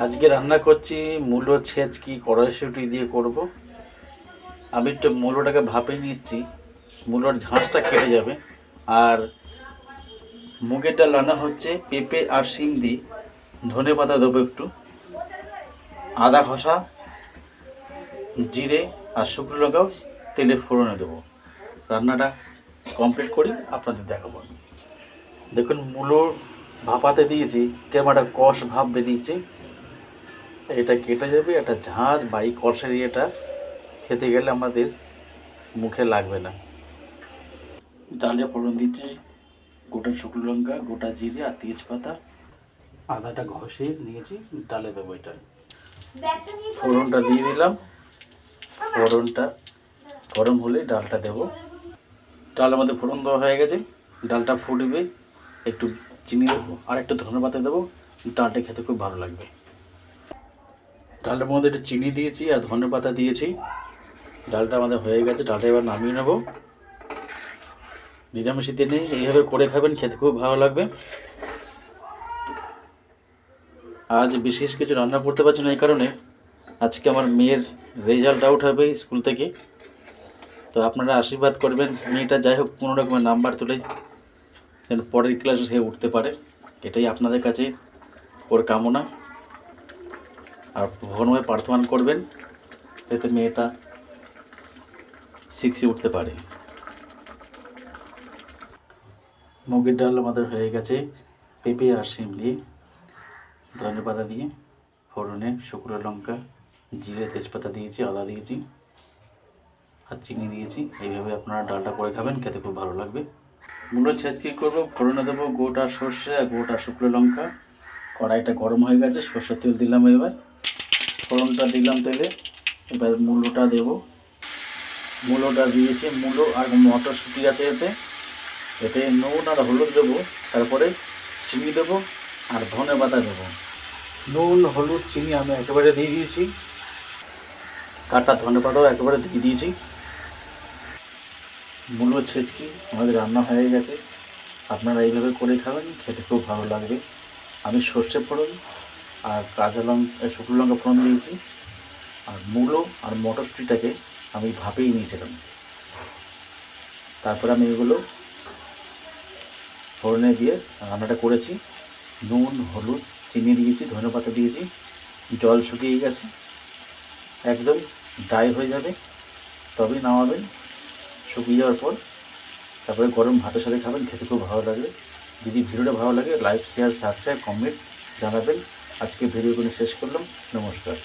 আজকে রান্না করছি মূলো ছেঁচকি কড়াইশুঁটি দিয়ে করব। আমি একটু মূলোটাকে ভাপে নিচ্ছি, মূলোর ঝাঁসটা কেটে যাবে। আর মুগের ডাল রান্না হচ্ছে পেঁপে আর শিম দিয়ে, ধনে পাতা দেবো একটু, আদা খসা, জিরে আর শুকনো লঙ্কাও তেলে ফোড়নে দেবো। রান্নাটা কমপ্লিট করি, আপনাদের দেখাবো। দেখুন মূলো ভাপাতে দিয়েছি, কেমন একটা কষ ভাপ বেরিয়েছে। এটা কেটে যাবে, এটা ঝাঁঝ বা এই কষের ইয়েটা খেতে গেলে আমাদের মুখে লাগবে না। ডালে ফোড়ন দিচ্ছি গোটা শুকনো লঙ্কা, গোটা জিরে আর তেজপাতা, আদাটা ঘষে নিয়েছি, ডালে দেবো। এটা ফোড়নটা দিয়ে দিলাম, ফোড়নটা গরম হলে ডালটা দেবো। ডাল আমাদের ফোড়ন দেওয়া হয়ে গেছে, ডালটা ফুটবে, একটু চিনি দেবো আর একটু ধনেপাতা দেবো, ডালটা খেতে খুব ভালো লাগবে। ডালটার মধ্যে একটু চিনি দিয়েছি আর ধনেপাতা দিয়েছি, ডালটা আমাদের হয়ে গেছে। ডালটা এবার নামিয়ে নেবো। নিরামিষের দিনে এইভাবে করে খাবেন, খেতে খুব ভালো লাগবে। আজ বিশেষ কিছু রান্না করতে পারছি না, এই কারণে আজকে আমার মেয়ের রেজাল্ট আউট হবে স্কুল থেকে। তো আপনারা আশীর্বাদ করবেন, মেয়েটা যাই হোক কোনো রকমের নাম্বার তুলে যেন পরের ক্লাসে সে উঠতে পারে, এটাই আপনাদের কাছে ওর কামনা। আর ভগবানের প্রার্থনা করবেন যাতে মেয়েটা 6-এ উঠতে পারে। মুগের ডাল আমাদের হয়ে গেছে পেঁপে আর শিম দিয়ে, ধনেপাতা দিয়ে ফোড়নে শুকনো লঙ্কা, জিরে, তেজপাতা দিয়েছি, আদা দিয়েছি আর চিনি দিয়েছি। এইভাবে আপনারা ডালটা করে খাবেন, খেতে খুব ভালো লাগবে। মূলো ছেঁচকি করবো, ফোড়নে দেবো গোটা সর্ষে আর গোটা শুকনো লঙ্কা। কড়াইটা গরম হয়ে গেছে, সর্ষের তেল দিলাম, এবার ফোড়নটা দিলাম তেলে। এবার মূলোটা দেবো, মূলোটা দিয়েছি, মূলো আর মটরশুঁটি আছে এতে। এতে নুন আর হলুদ দেবো, তারপরে চিনি দেবো আর ধনে পাতা দেবো। নুন, হলুদ, চিনি আমি একেবারে দিয়ে দিয়েছি, কাটা ধনে পাতাও একেবারে দিয়ে দিয়েছি। মূলো ছেঁচকি আমাদের রান্না হয়ে গেছে, আপনারা এইভাবে করে খাবেন, খেতে খুব ভালো লাগবে। আমি সর্ষে ফোড়ন আর কাঁচা লঙ্কা, শুকনো লঙ্কা ফোড়ন দিয়েছি। আর মূলো আর মটরশুঁটিটাকে আমি ভাপেই নিয়েছিলাম, তারপরে আমি এগুলো ফোড়নে দিয়ে রান্নাটা করেছি। নুন, হলুদ, চিনি দিয়েছি, ধনেপাতা দিয়েছি, জল শুকিয়ে গেছে, একদম ড্রাই হয়ে যাবে তবেই নামাবেন। শুকিয়ে যাওয়ার পর তারপরে গরম ভাতের সাথে খাবেন, খেতে খুব ভালো লাগবে। যদি ভিডিওটা ভালো লাগে লাইক, শেয়ার, সাবস্ক্রাইব, কমেন্ট জানাবেন। আজকে ভিডিওগুলো শেষ করলাম, নমস্কার।